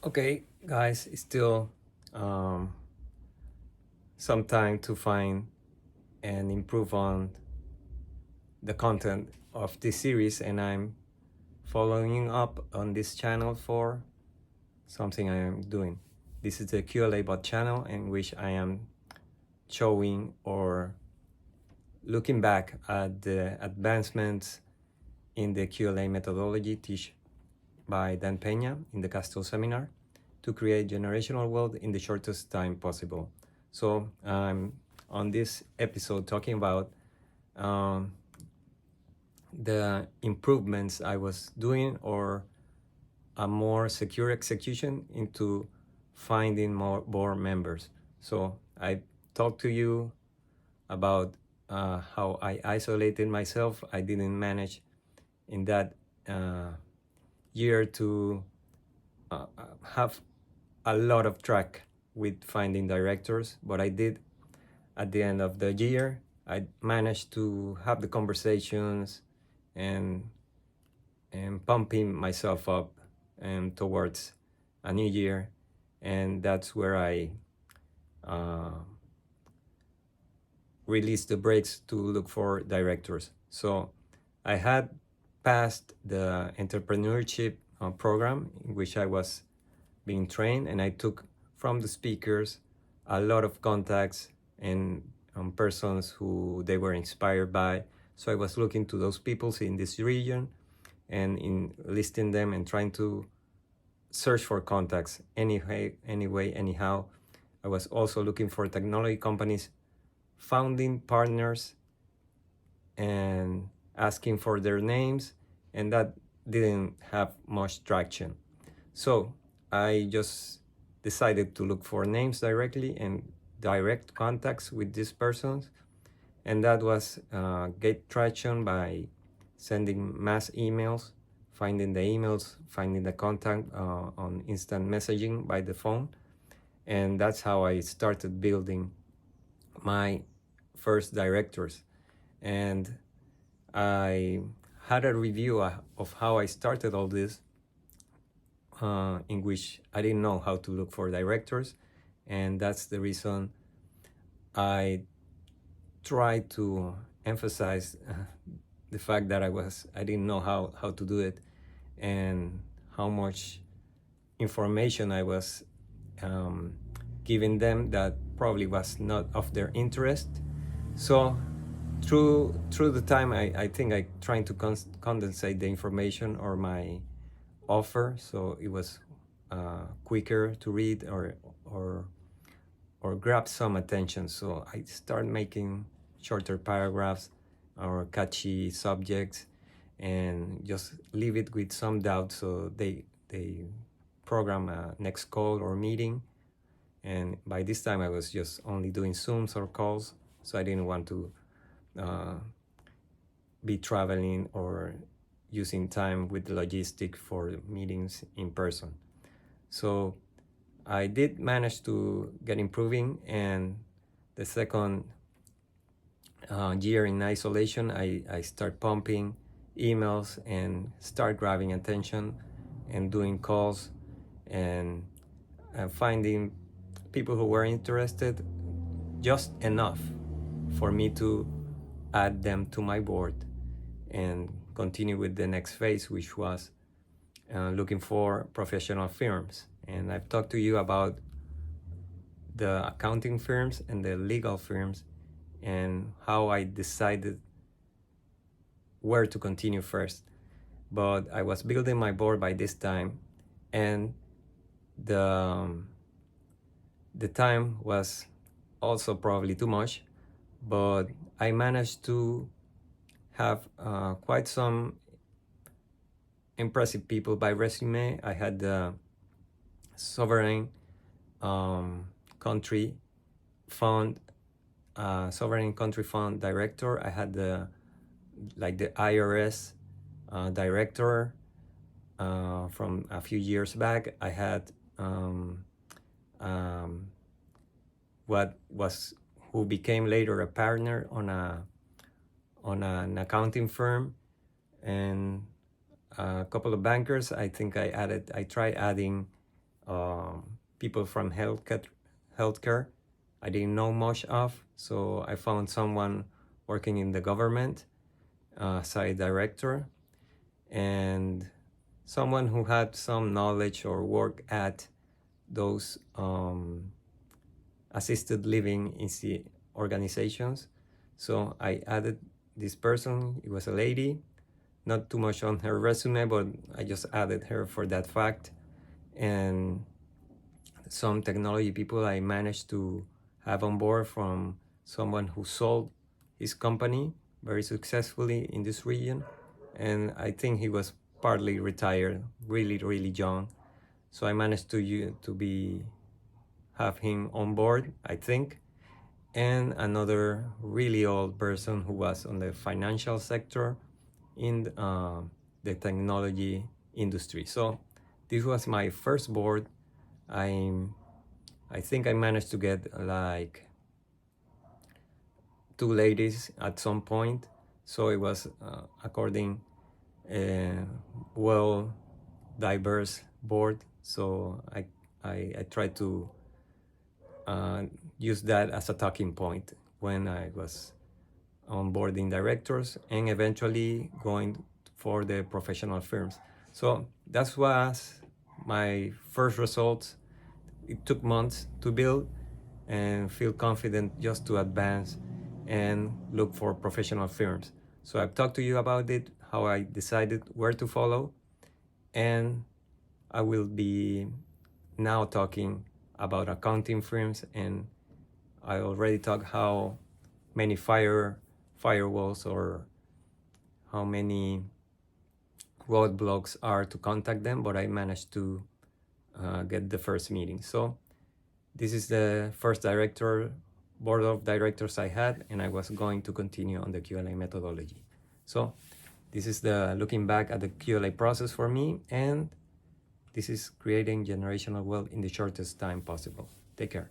Okay, guys, it's still um, some time to find and improve on the content of this series, and I'm following up on this channel for something I am doing. This is the QLA bot channel in which I am showing or looking back at the advancements in the QLA methodology taught by Dan Peña in the Castle seminar to create generational wealth in the shortest time possible. So I'm on this episode talking about um, the improvements I was doing or a more secure execution into finding more board members. So I talked to you about how I isolated myself. I didn't manage in that year to have a lot of track with finding directors, but I did at the end of the year. I managed to have the conversations and pumping myself up towards a new year, and that's where I released the brakes to look for directors. So I had passed the entrepreneurship program in which I was being trained, and I took from the speakers a lot of contacts and persons who they were inspired by. So I was looking to those people in this region and in listing them and trying to search for contacts anyway, anyhow. I was also looking for technology companies, founding partners, and asking for their names, and that didn't have much traction. So I just decided to look for names directly and direct contacts with these persons, and that was get traction by sending mass emails, finding the emails, finding the contact on instant messaging by the phone, and that's how I started building my first directors. And I had a review of how I started all this, in which I didn't know how to look for directors, and that's the reason I tried to emphasize the fact that I didn't know how to do it, and how much information I was giving them that probably was not of their interest. So through the time, I think I trying to condensate the information or my offer, so it was quicker to read or grab some attention. So I start making shorter paragraphs or catchy subjects, and just leave it with some doubt, so they program a next call or meeting. And by this time I was just only doing Zooms or calls, so I didn't want to be traveling or using time with the logistic for meetings in person. So I did manage to get improving, and the second year in isolation, I start pumping emails and start grabbing attention and doing calls and finding people who were interested, just enough for me to add them to my board and continue with the next phase, which was looking for professional firms. And I've talked to you about the accounting firms and the legal firms and how I decided where to continue first. But I was building my board by this time, and the time was also probably too much, but I managed to have quite some impressive people by resume. I had the sovereign country fund sovereign country fund director. I had the IRS director from a few years back. I had who became later a partner on an accounting firm, and a couple of bankers. I think I tried adding people from healthcare I didn't know much of. So I found someone working in the government, site director, and someone who had some knowledge or work at those assisted living organizations. So I added this person. It was a lady, not too much on her resume, but I just added her for that fact. And some technology people I managed to have on board, from someone who sold his company very successfully in this region. And I think he was partly retired, really, really young. So I managed to have him on board, I think. And another really old person who was on the financial sector in the technology industry. So this was my first board. I think I managed to get like 2 ladies at some point. So it was according well diverse board. So I tried to use that as a talking point when I was onboarding directors and eventually going for the professional firms. So that was my first results. It took months to build and feel confident just to advance and look for professional firms. So I've talked to you about it, how I decided where to follow, and I will be now talking about accounting firms, and I already talked how many firewalls or how many roadblocks are to contact them, but I managed to get the first meeting. So this is the first board of directors I had, and I was going to continue on the QLA methodology. So this is the looking back at the QLA process for me, and this is creating generational wealth in the shortest time possible. Take care.